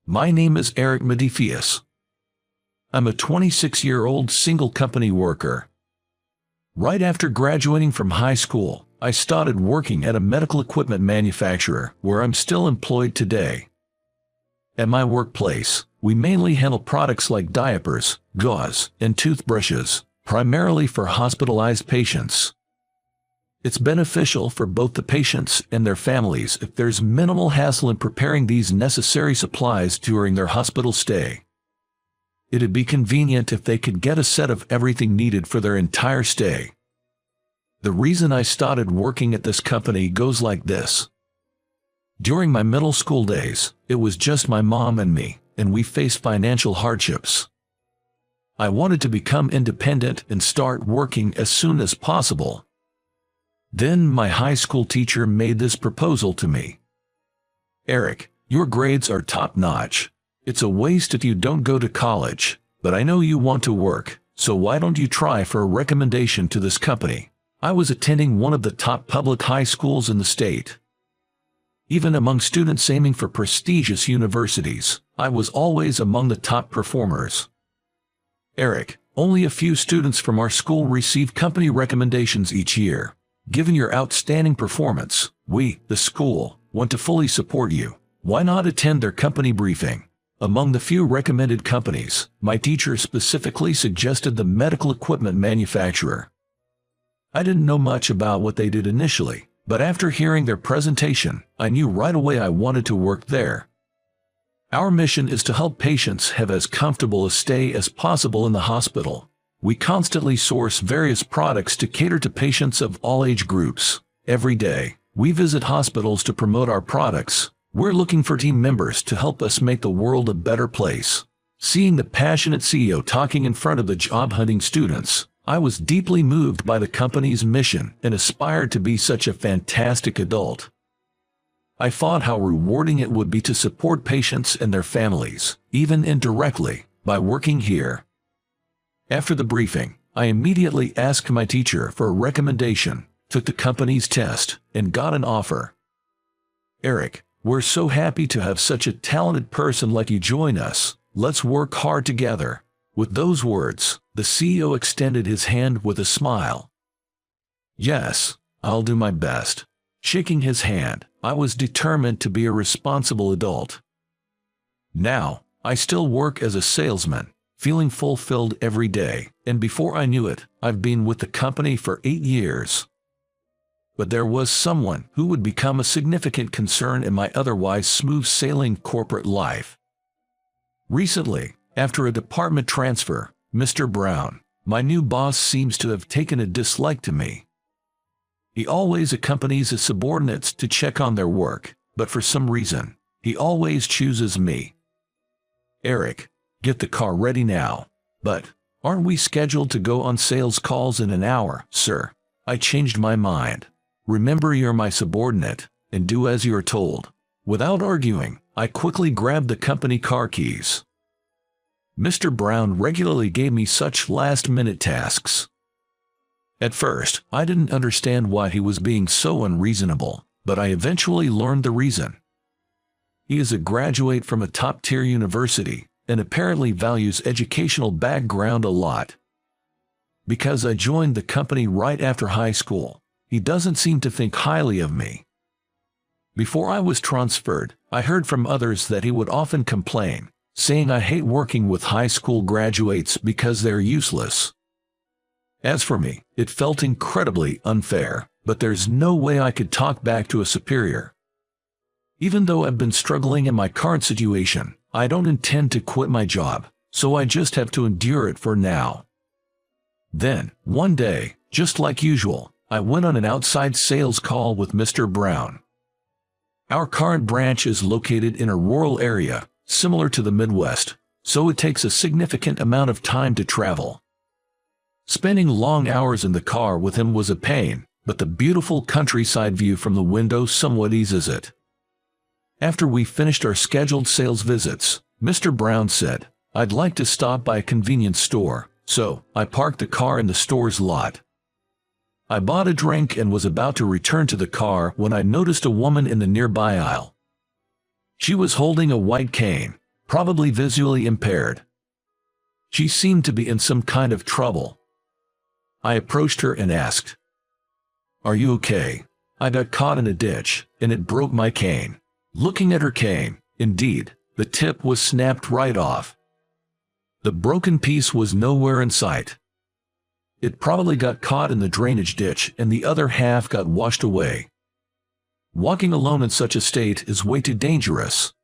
My name is Eric Madifius. I'm a 26-year-old single company worker. Right after graduating from high school, I started working at a medical equipment manufacturer where I'm still employed today. At my workplace, we mainly handle products like diapers, gauze, and toothbrushes, primarily for hospitalized patients. It's beneficial for both the patients and their families if there's minimal hassle in preparing these necessary supplies during their hospital stay. It'd be convenient if they could get a set of everything needed for their entire stay. The reason I started working at this company goes like this. During my middle school days, it was just my mom and me, and we faced financial hardships. I wanted to become independent and start working as soon as possible. Then my high school teacher made this proposal to me. Eric, your grades are top-notch. It's a waste if you don't go to college, but I know you want to work, so why don't you try for a recommendation to this company? I was attending one of the top public high schools in the state. Even among students aiming for prestigious universities, I was always among the top performers. Eric, only a few students from our school receive company recommendations each year. Given your outstanding performance, we, the school, want to fully support you. Why not attend their company briefing? Among the few recommended companies, my teacher specifically suggested the medical equipment manufacturer. I didn't know much about what they did initially, but after hearing their presentation, I knew right away I wanted to work there. Our mission is to help patients have as comfortable a stay as possible in the hospital. We constantly source various products to cater to patients of all age groups. Every day, we visit hospitals to promote our products. We're looking for team members to help us make the world a better place. Seeing the passionate CEO talking in front of the job-hunting students, I was deeply moved by the company's mission and aspired to be such a fantastic adult. I thought how rewarding it would be to support patients and their families, even indirectly, by working here. After the briefing, I immediately asked my teacher for a recommendation, took the company's test, and got an offer. Eric, we're so happy to have such a talented person like you join us. Let's work hard together. With those words, the CEO extended his hand with a smile. Yes, I'll do my best. Shaking his hand, I was determined to be a responsible adult. Now, I still work as a salesman, feeling fulfilled every day, and before I knew it, I've been with the company for 8 years. But there was someone who would become a significant concern in my otherwise smooth-sailing corporate life. Recently, after a department transfer, Mr. Brown, my new boss, seems to have taken a dislike to me. He always accompanies his subordinates to check on their work, but for some reason, he always chooses me. Eric, get the car ready now. But, aren't we scheduled to go on sales calls in an hour, sir? I changed my mind. Remember, you're my subordinate, and do as you're told. Without arguing, I quickly grabbed the company car keys. Mr. Brown regularly gave me such last-minute tasks. At first, I didn't understand why he was being so unreasonable, but I eventually learned the reason. He is a graduate from a top-tier university, and apparently values educational background a lot. Because I joined the company right after high school, he doesn't seem to think highly of me. Before I was transferred, I heard from others that he would often complain, saying I hate working with high school graduates because they're useless. As for me, it felt incredibly unfair, but there's no way I could talk back to a superior. Even though I've been struggling in my current situation, I don't intend to quit my job, so I just have to endure it for now. Then, one day, just like usual, I went on an outside sales call with Mr. Brown. Our current branch is located in a rural area, similar to the Midwest, so it takes a significant amount of time to travel. Spending long hours in the car with him was a pain, but the beautiful countryside view from the window somewhat eases it. After we finished our scheduled sales visits, Mr. Brown said, I'd like to stop by a convenience store, so I parked the car in the store's lot. I bought a drink and was about to return to the car when I noticed a woman in the nearby aisle. She was holding a white cane, probably visually impaired. She seemed to be in some kind of trouble. I approached her and asked, "Are you okay? I got caught in a ditch, and it broke my cane." Looking at her cane, indeed, the tip was snapped right off. The broken piece was nowhere in sight. It probably got caught in the drainage ditch and the other half got washed away. Walking alone in such a state is way too dangerous.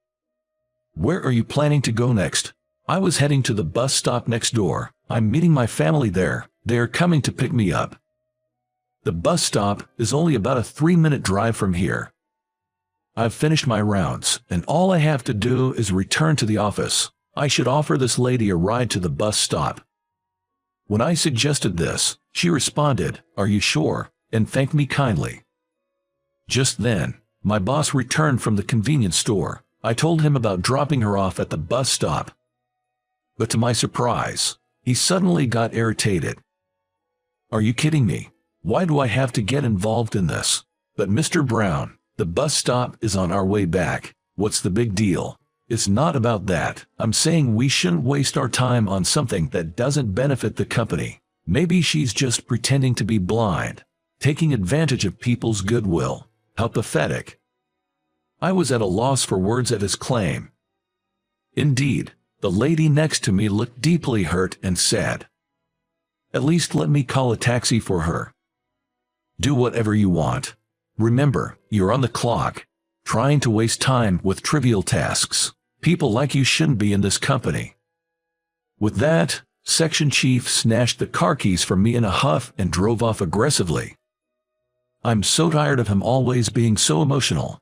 "Where are you planning to go next?" "I was heading to the bus stop next door. I'm meeting my family there. They are coming to pick me up. The bus stop is only about a 3-minute drive from here. I've finished my rounds, and all I have to do is return to the office. I should offer this lady a ride to the bus stop." When I suggested this, she responded, "Are you sure?" and thanked me kindly. Just then, my boss returned from the convenience store. I told him about dropping her off at the bus stop. But to my surprise, he suddenly got irritated. "Are you kidding me? Why do I have to get involved in this?" "But Mr. Brown, the bus stop is on our way back. What's the big deal?" "It's not about that. I'm saying we shouldn't waste our time on something that doesn't benefit the company. Maybe she's just pretending to be blind, taking advantage of people's goodwill." How pathetic. I was at a loss for words at his claim. Indeed, the lady next to me looked deeply hurt and said, "At least let me call a taxi for her." "Do whatever you want. Remember, you're on the clock. Trying to waste time with trivial tasks. People like you shouldn't be in this company." With that, Section Chief snatched the car keys from me in a huff and drove off aggressively. I'm so tired of him always being so emotional.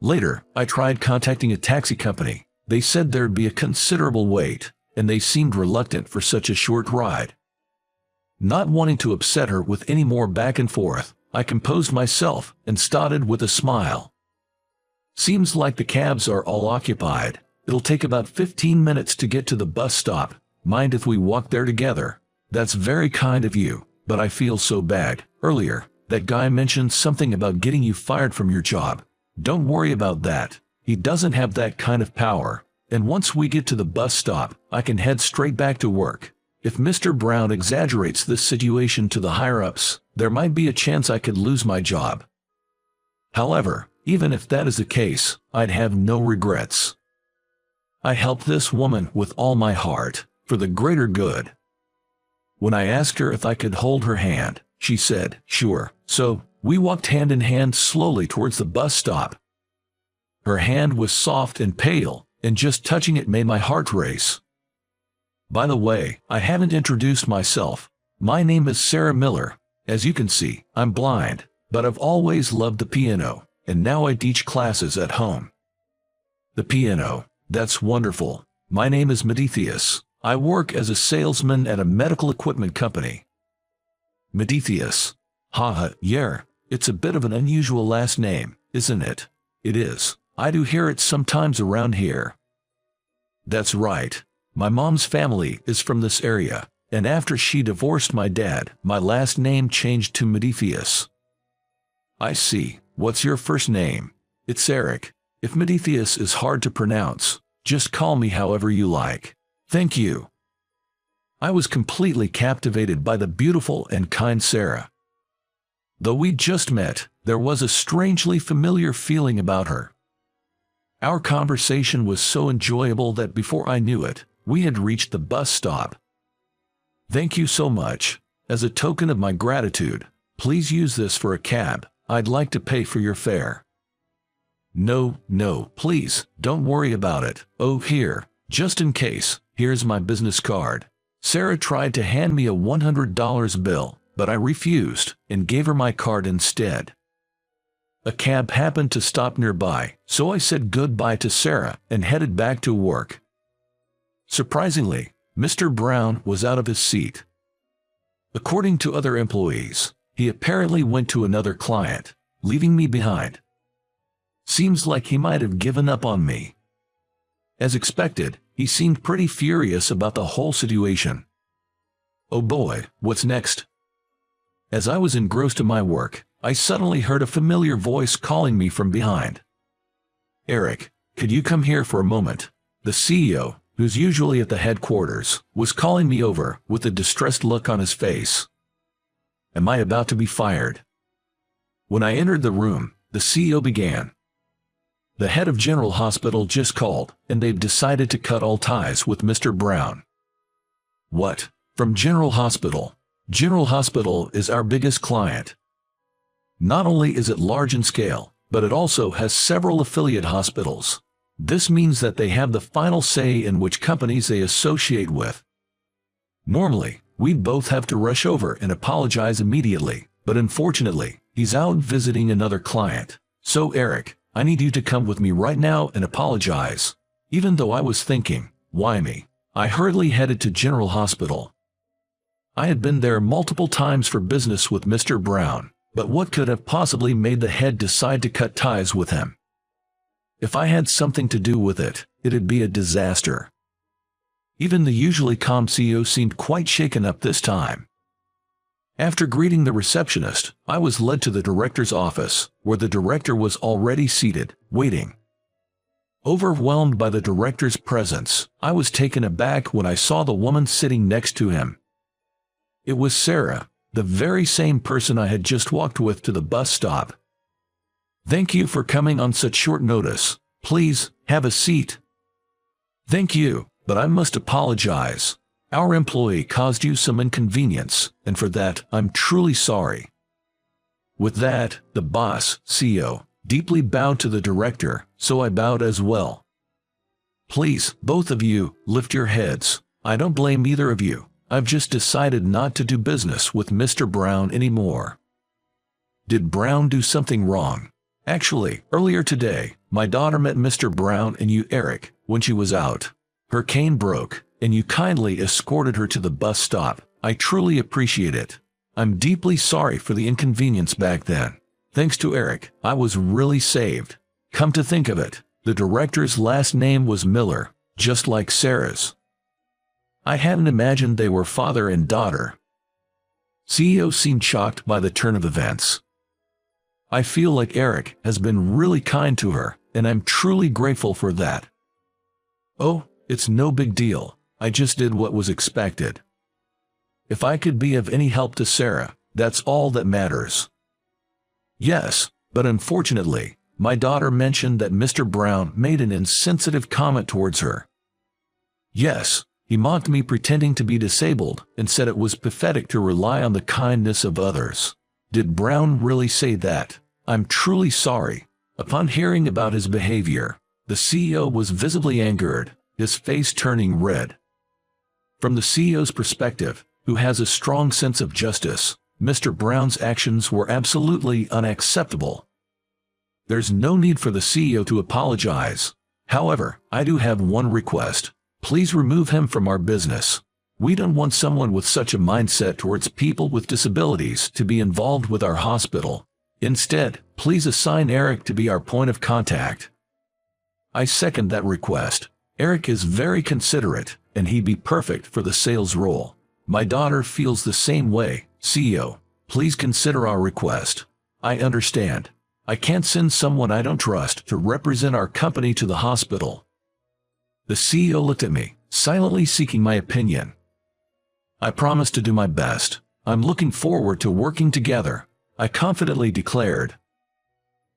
Later, I tried contacting a taxi company. They said there'd be a considerable wait, and they seemed reluctant for such a short ride. Not wanting to upset her with any more back and forth, I composed myself and started with a smile. "Seems like the cabs are all occupied. It'll take about 15 minutes to get to the bus stop. Mind if we walk there together?" "That's very kind of you, but I feel so bad. Earlier, that guy mentioned something about getting you fired from your job." "Don't worry about that. He doesn't have that kind of power, and once we get to the bus stop, I can head straight back to work. If Mr. Brown exaggerates this situation to the higher-ups, there might be a chance I could lose my job. However, even if that is the case, I'd have no regrets. I helped this woman with all my heart, for the greater good." When I asked her if I could hold her hand, she said, "Sure." So, we walked hand in hand slowly towards the bus stop. Her hand was soft and pale, and just touching it made my heart race. "By the way, I haven't introduced myself. My name is Sarah Miller. As you can see, I'm blind, but I've always loved the piano, and now I teach classes at home." "The piano, that's wonderful. My name is Medithius. I work as a salesman at a medical equipment company." "Medithius. Haha, yeah, it's a bit of an unusual last name, isn't it?" "It is. I do hear it sometimes around here." "That's right. My mom's family is from this area, and after she divorced my dad, my last name changed to Medithius." "I see. What's your first name?" "It's Eric. If Medithius is hard to pronounce, just call me however you like." "Thank you." I was completely captivated by the beautiful and kind Sarah. Though we'd just met, there was a strangely familiar feeling about her. Our conversation was so enjoyable that before I knew it, we had reached the bus stop. "Thank you so much. As a token of my gratitude, please use this for a cab. I'd like to pay for your fare." No, please, don't worry about it. "Oh, here, just in case, here's my business card." Sarah tried to hand me a $100 bill, but I refused and gave her my card instead. A cab happened to stop nearby, so I said goodbye to Sarah and headed back to work. Surprisingly, Mr. Brown was out of his seat. According to other employees, he apparently went to another client, leaving me behind. Seems like he might have given up on me. As expected, he seemed pretty furious about the whole situation. Oh boy, what's next? As I was engrossed in my work, I suddenly heard a familiar voice calling me from behind. "Eric, could you come here for a moment? The CEO, who's usually at the headquarters, was calling me over with a distressed look on his face. Am I about to be fired? When I entered the room, the CEO began. The head of General Hospital just called, and they've decided to cut all ties with Mr. Brown. What? From General Hospital? General Hospital is our biggest client. Not only is it large in scale, but it also has several affiliate hospitals. This means that they have the final say in which companies they associate with. Normally, we'd both have to rush over and apologize immediately, but unfortunately, he's out visiting another client. So Eric, I need you to come with me right now and apologize. Even though I was thinking, why me? I hurriedly headed to General Hospital. I had been there multiple times for business with Mr. Brown, but what could have possibly made the head decide to cut ties with him? If I had something to do with it, it'd be a disaster. Even the usually calm CEO seemed quite shaken up this time. After greeting the receptionist, I was led to the director's office, where the director was already seated, waiting. Overwhelmed by the director's presence, I was taken aback when I saw the woman sitting next to him. It was Sarah, the very same person I had just walked with to the bus stop. Thank you for coming on such short notice. Please, have a seat. Thank you, but I must apologize. Our employee caused you some inconvenience, and for that, I'm truly sorry. With that, the boss, CEO, deeply bowed to the director, so I bowed as well. Please, both of you, lift your heads. I don't blame either of you. I've just decided not to do business with Mr. Brown anymore. Did Brown do something wrong? Actually, earlier today, my daughter met Mr. Brown and you, Eric, when she was out. Her cane broke, and you kindly escorted her to the bus stop. I truly appreciate it. I'm deeply sorry for the inconvenience back then. Thanks to Eric, I was really saved. Come to think of it, the director's last name was Miller, just like Sarah's. I hadn't imagined they were father and daughter. CEO seemed shocked by the turn of events. I feel like Eric has been really kind to her, and I'm truly grateful for that. Oh, it's no big deal. I just did what was expected. If I could be of any help to Sarah, that's all that matters. Yes, but unfortunately, my daughter mentioned that Mr. Brown made an insensitive comment towards her. Yes, he mocked me pretending to be disabled and said it was pathetic to rely on the kindness of others. Did Brown really say that? I'm truly sorry. Upon hearing about his behavior, the CEO was visibly angered, his face turning red. From the CEO's perspective, who has a strong sense of justice, Mr. Brown's actions were absolutely unacceptable. There's no need for the CEO to apologize. However, I do have one request. Please remove him from our business. We don't want someone with such a mindset towards people with disabilities to be involved with our hospital. Instead, please assign Eric to be our point of contact. I second that request. Eric is very considerate, and he'd be perfect for the sales role. My daughter feels the same way. CEO, please consider our request. I understand. I can't send someone I don't trust to represent our company to the hospital. The CEO looked at me, silently seeking my opinion. I promise to do my best. I'm looking forward to working together, I confidently declared.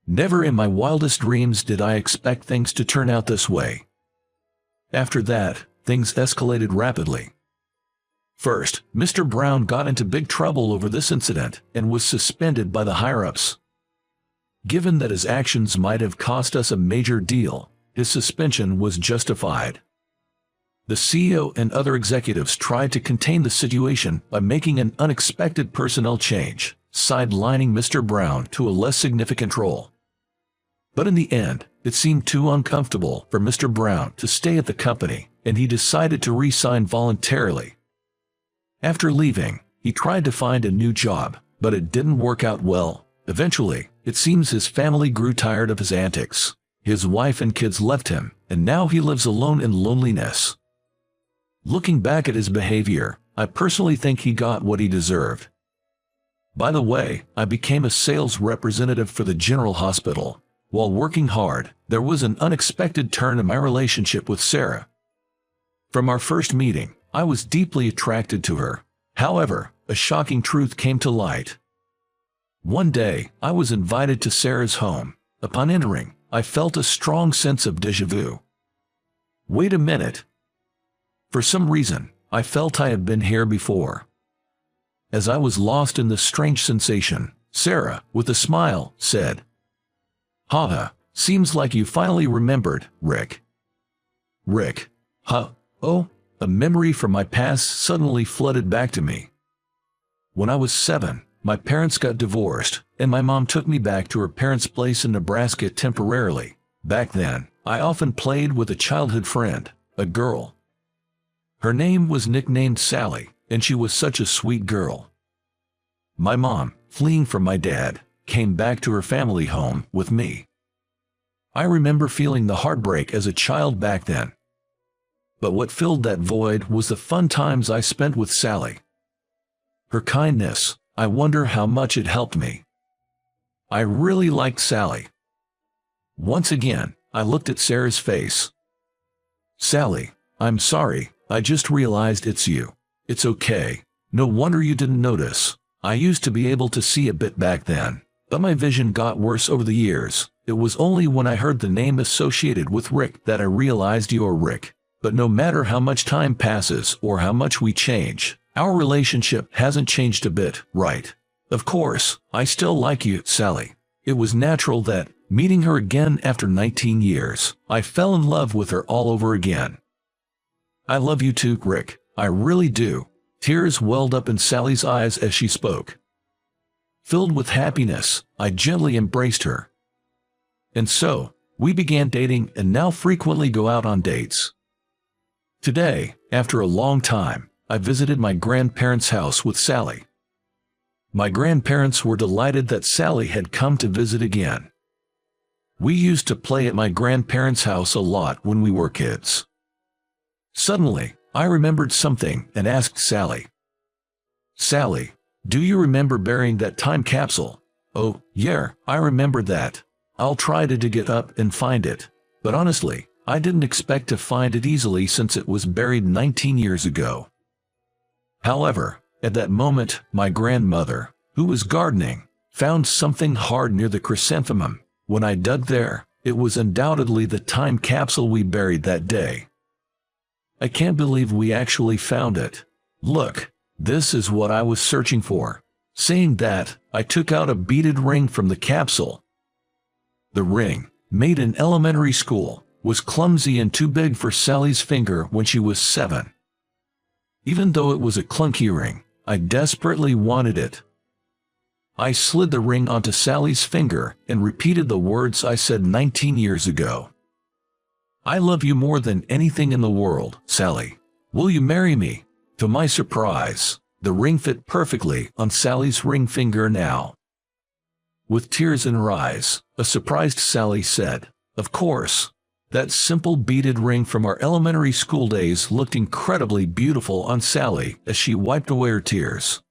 Never in my wildest dreams did I expect things to turn out this way. After that, things escalated rapidly. First, Mr. Brown got into big trouble over this incident and was suspended by the higher-ups. Given that his actions might have cost us a major deal, his suspension was justified. The CEO and other executives tried to contain the situation by making an unexpected personnel change, sidelining Mr. Brown to a less significant role. But in the end, it seemed too uncomfortable for Mr. Brown to stay at the company, and he decided to resign voluntarily. After leaving, he tried to find a new job, but it didn't work out well. Eventually, it seems his family grew tired of his antics. His wife and kids left him, and now he lives alone in loneliness. Looking back at his behavior, I personally think he got what he deserved. By the way, I became a sales representative for the General Hospital. While working hard, there was an unexpected turn in my relationship with Sarah. From our first meeting, I was deeply attracted to her. However, a shocking truth came to light. One day, I was invited to Sarah's home. Upon entering, I felt a strong sense of déjà vu. Wait a minute. For some reason, I felt I had been here before. As I was lost in this strange sensation, Sarah, with a smile, said, "Haha, seems like you finally remembered, Rick." Rick. Huh? Oh, a memory from my past suddenly flooded back to me. When I was 7, my parents got divorced, and my mom took me back to her parents' place in Nebraska temporarily. Back then, I often played with a childhood friend, a girl. Her name was nicknamed Sally, and she was such a sweet girl. My mom, fleeing from my dad, came back to her family home with me. I remember feeling the heartbreak as a child back then. But what filled that void was the fun times I spent with Sally. Her kindness, I wonder how much it helped me. I really liked Sally. Once again, I looked at Sarah's face. "Sally, I'm sorry, I just realized it's you. It's okay. No wonder you didn't notice. I used to be able to see a bit back then, but my vision got worse over the years. It was only when I heard the name associated with Rick that I realized you're Rick. But no matter how much time passes or how much we change, our relationship hasn't changed a bit, right? Of course, I still like you, Sally." It was natural that, meeting her again after 19 years, I fell in love with her all over again. "I love you too, Rick. I really do." Tears welled up in Sally's eyes as she spoke. Filled with happiness, I gently embraced her. And so, we began dating and now frequently go out on dates. Today, after a long time, I visited my grandparents' house with Sally. My grandparents were delighted that Sally had come to visit again. We used to play at my grandparents' house a lot when we were kids. Suddenly, I remembered something and asked Sally, "Sally, do you remember burying that time capsule?" "Oh, yeah, I remember that. I'll try to dig it up and find it. But honestly, I didn't expect to find it easily since it was buried 19 years ago." However, at that moment, my grandmother, who was gardening, found something hard near the chrysanthemum. When I dug there, it was undoubtedly the time capsule we buried that day. "I can't believe we actually found it. Look, this is what I was searching for." Saying that, I took out a beaded ring from the capsule. The ring, made in elementary school, was clumsy and too big for Sally's finger when she was 7. Even though it was a clunky ring, I desperately wanted it. I slid the ring onto Sally's finger and repeated the words I said 19 years ago. "I love you more than anything in the world, Sally. Will you marry me?" To my surprise, the ring fit perfectly on Sally's ring finger now. With tears in her eyes, a surprised Sally said, "Of course." That simple beaded ring from our elementary school days looked incredibly beautiful on Sally as she wiped away her tears.